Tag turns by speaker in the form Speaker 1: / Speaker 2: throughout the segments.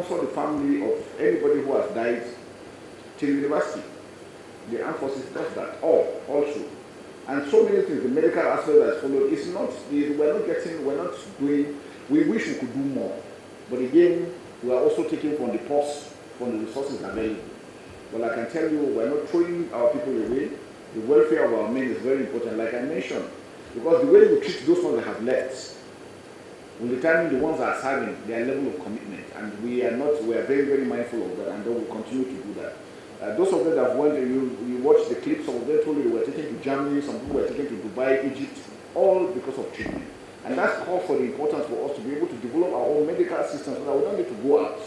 Speaker 1: sponsor the family of anybody who has died till university. The armed forces does that, also. And so many things, the medical aspect that's followed, it's not, we're not doing, we wish we could do more. But again, we are also taking from the purse, from the resources available. But I can tell you, we're not throwing our people away. The welfare of our men is very important, like I mentioned. Because the way we treat those ones that have left will determine the ones that are serving their level of commitment. And we are very, very mindful of that, and then we'll continue to do that. Those of them that went, you watch the clips, some of them told you they were taken to Germany, some people were taken to Dubai, Egypt, all because of treatment. And that's called for the importance for us to be able to develop our own medical system so that we don't need to go out.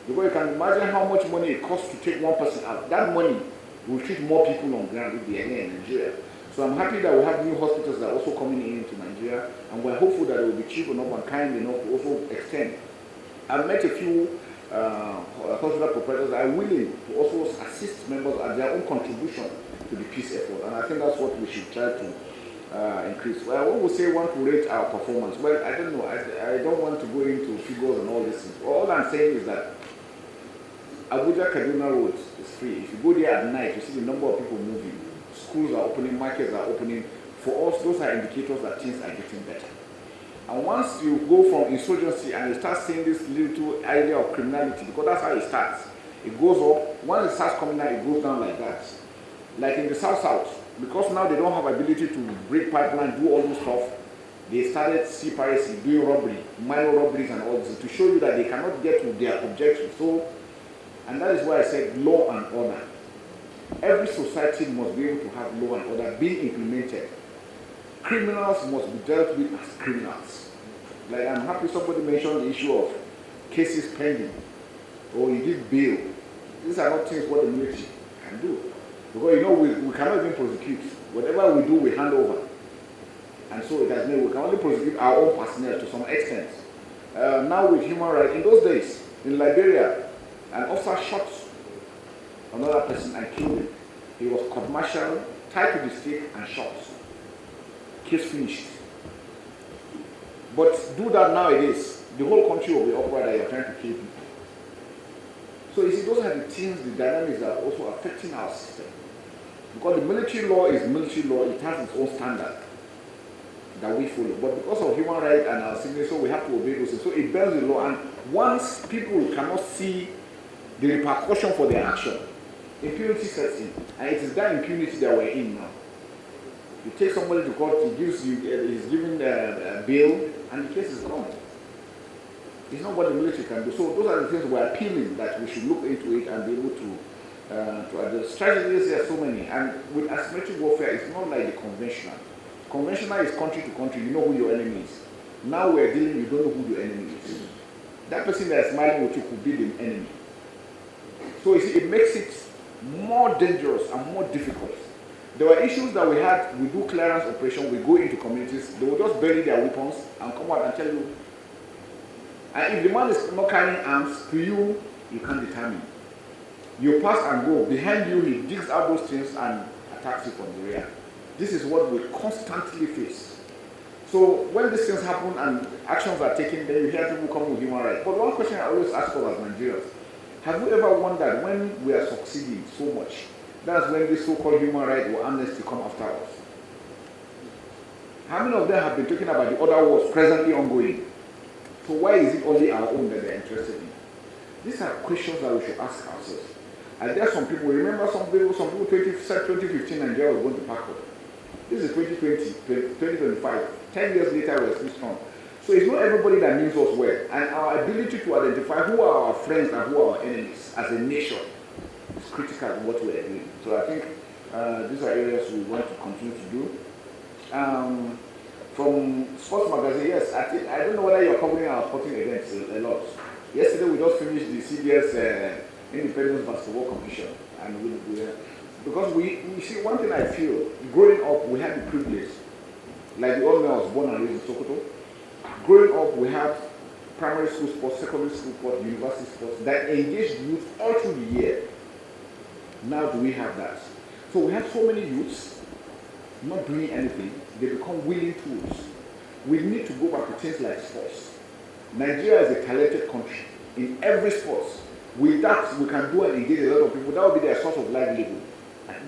Speaker 1: Because you can imagine how much money it costs to take one person out. That money will treat more people on ground if they are here in Nigeria. So I'm happy that we have new hospitals that are also coming into Nigeria, and we're hopeful that it will be cheap enough and kind enough to also extend. I've met a few hospital proprietors that are willing to also assist members at their own contribution to the peace effort, and I think that's what we should try to increase. Well, what would say one to rate our performance? Well, I don't know. I don't want to go into figures and all these things. All I'm saying is that Abuja Kaduna Road is free. If you go there at night, you see the number of people moving. Schools are opening, markets are opening. For us, those are indicators that things are getting better. And once you go from insurgency and you start seeing this little idea of criminality, because that's how it starts. It goes up. Once it starts coming down, it goes down like that. Like in the South, because now they don't have ability to break pipeline, do all this stuff, they started sea piracy, doing robbery, minor robberies and all this, to show you that they cannot get to their objective. So, and that is why I said law and order. Every society must be able to have law and order being implemented. Criminals must be dealt with as criminals. Like I'm happy somebody mentioned the issue of cases pending, or you give bail. These are not things what the military can do. Because we cannot even prosecute. Whatever we do, we hand over. And so it has made, we can only prosecute our own personnel to some extent. Now with human rights, in those days, in Liberia, an officer shot another person and killed him. He was court-martialed, tied to the stake and shot. Case finished. But do that nowadays, the whole country will be upright that you're trying to kill people. So you see, those are the things, the dynamics that are also affecting our system. Because the military law is military law, it has its own standard that we follow. But because of human rights and our civil, so we have to obey those things. So it bends the law, and once people cannot see the repercussion for their action, impunity sets in. And it is that impunity that we're in now. You take somebody to court, he's given bail, and the case is gone. It's not what the military can do. So those are the things we're appealing that we should look into it and be able to address. Strategies, there are so many. And with asymmetric warfare, it's not like the conventional. Conventional is country to country. You know who your enemy is. Now we're dealing, you don't know who your enemy is. That person that is smiling with you could be the enemy. So you see, it makes it more dangerous and more difficult. There were issues that we had, we do clearance operation, we go into communities, they will just bury their weapons and come out and tell you. And if the man is not carrying arms, to you, you can't determine. You pass and go. Behind you, he digs out those things and attacks you from the rear. This is what we constantly face. So when these things happen and actions are taken, then you hear people come with human rights. But one question I always ask us as Nigerians, have you ever wondered when we are succeeding so much, that's when this so-called human right or amnesty come after us? How many of them have been talking about the other wars presently ongoing? So why is it only our own that they're interested in? These are questions that we should ask ourselves. And there are some people, remember some people said 2015 Nigeria was going to pack up. This is 2020, 2025. 10 years later, we're still strong. So it's not everybody that means us well. And our ability to identify who are our friends and who are our enemies as a nation is critical in what we are doing. So I think these are areas we want to continue to do. From Sports Magazine, yes, I don't know whether you're covering our sporting events a lot. Yesterday we just finished the CBS Independence Basketball Competition. And because we see, one thing I feel, growing up we had the privilege, like the old man was born and raised in Sokoto. Growing up we had primary school sports, secondary school sports, university sports that engaged youth all through the year. Now do we have that? So we have so many youths not doing anything, they become willing tools. We need to go back to things like sports. Nigeria is a talented country. in every sport. With that, we can do and engage a lot of people. That will be their source of livelihood.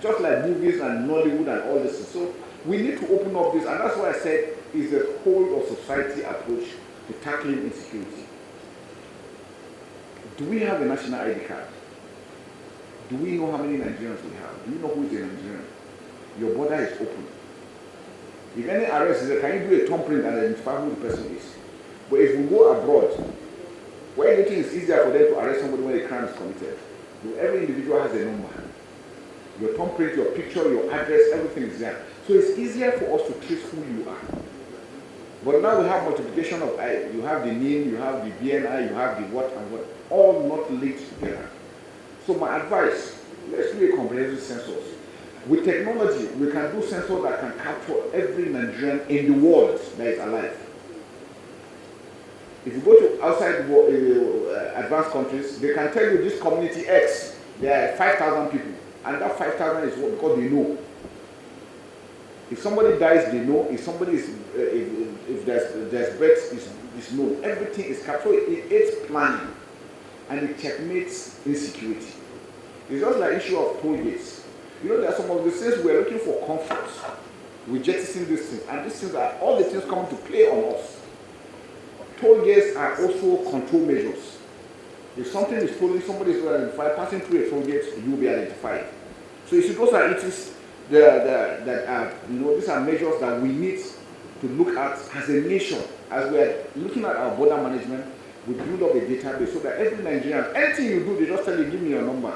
Speaker 1: Just like movies and Nollywood and all this. So we need to open up this, and that's why I said is the whole of society approach to tackling insecurity. Do we have a national ID card? Do we know how many Nigerians we have? Do you know who is a Nigerian? Your border is open. If any arrest is there, can you do a thumbprint and identify who the person is? But if we go abroad, where do you think it's easier for them to arrest somebody when a crime is committed? Every individual has a number. Your thumbprint, your picture, your address, everything is there. So it's easier for us to trace who you are. But now we have multiplication of I. You have the name, you have the BNI, you have the what and what, all not linked together. So my advice, let's do a comprehensive census. With technology, we can do census that can capture every Nigerian in the world that is alive. If you go to outside advanced countries, they can tell you this community X, there are 5,000 people, and that 5,000 is what, because they know. If somebody dies, they know. If somebody is, if there's birth, is known. Everything is captured. It's planning, and it checkmates insecurity. It's just like issue of toll gates. You know, there are some of the things we are looking for comfort. We jettison these things, and these things are all the things coming to play on us. Toll gates are also control measures. If something is stolen, somebody is identified, passing through a toll gate, you will be identified. So you see, those are these are measures that we need to look at as a nation. As we are looking at our border management, we build up a database so that every Nigerian, anything you do, they just tell you, give me your number.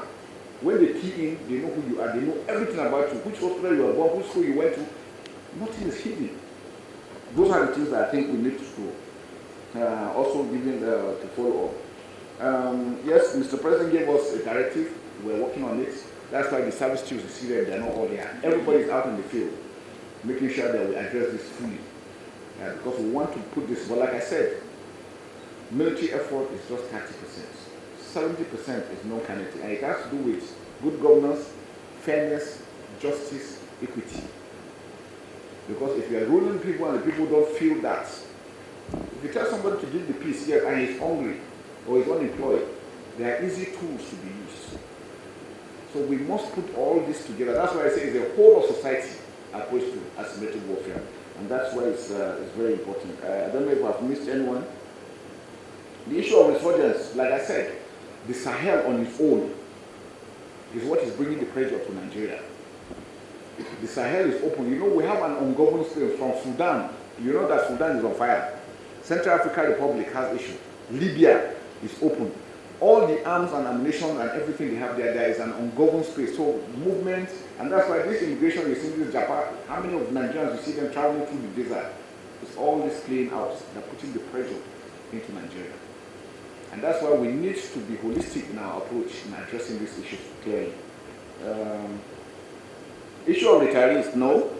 Speaker 1: When they key in, they know who you are, they know everything about you, which hospital you are born, which school you went to. Nothing is hidden. Those are the things that I think we need to do. Also giving to follow up. Yes, Mr. President gave us a directive. We're working on it. That's why the service chiefs, you see them, they're not all there. Everybody's out in the field, making sure that we address this fully. Because we want to put this, but like I said, military effort is just 30%. 70% is non-kinetic. And it has to do with good governance, fairness, justice, equity. Because if you are ruling people and the people don't feel that, if you tell somebody to give the peace here and he's hungry or he's unemployed, there are easy tools to be used. So we must put all this together. That's why I say it's a whole of society approach to asymmetric warfare. And that's why it's very important. I don't know if I've missed anyone. The issue of insurgents, like I said, the Sahel on its own is what is bringing the pressure to Nigeria. The Sahel is open. You know, we have an ungoverned state from Sudan. You know that Sudan is on fire. Central African Republic has issue. Libya is open. All the arms and ammunition and everything they have there is an ungoverned space. So movement, and that's why this immigration you see in this Japan, how many of Nigerians you see them traveling through the desert? It's all this playing out. They're putting the pressure into Nigeria. And that's why we need to be holistic in our approach in addressing this issue clearly. Issue of retirees, no.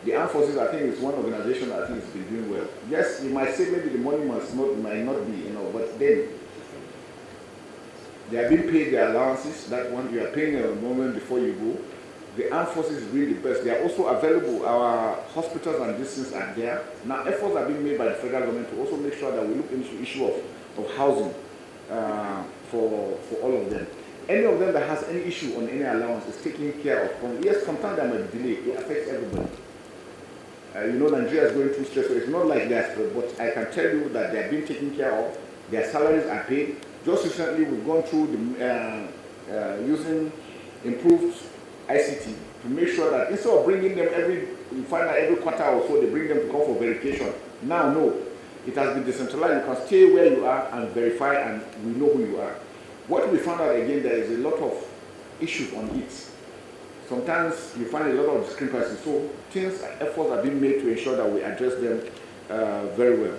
Speaker 1: The armed forces, I think, is one organization that I think has been doing well. Yes, you might say maybe the money might not be, but then they are being paid their allowances. That one you are paying a moment before you go. The armed forces is really the best. They are also available. Our hospitals and these things are there. Now, efforts are being made by the federal government to also make sure that we look into the issue of housing for all of them. Any of them that has any issue on any allowance is taken care of. Yes, sometimes there might be delay. It affects everybody. Nigeria is going through stress, so it's not like that. But I can tell you that they are being taken care of. Their salaries are paid. Just recently, we've gone through using improved ICT to make sure that instead of bringing them you find out every quarter or so, they bring them to come for verification. Now, no. It has been decentralized. You can stay where you are and verify, and we know who you are. What we found out again, there is a lot of issues on it. Sometimes you find a lot of discrepancies. So efforts are being made to ensure that we address them very well.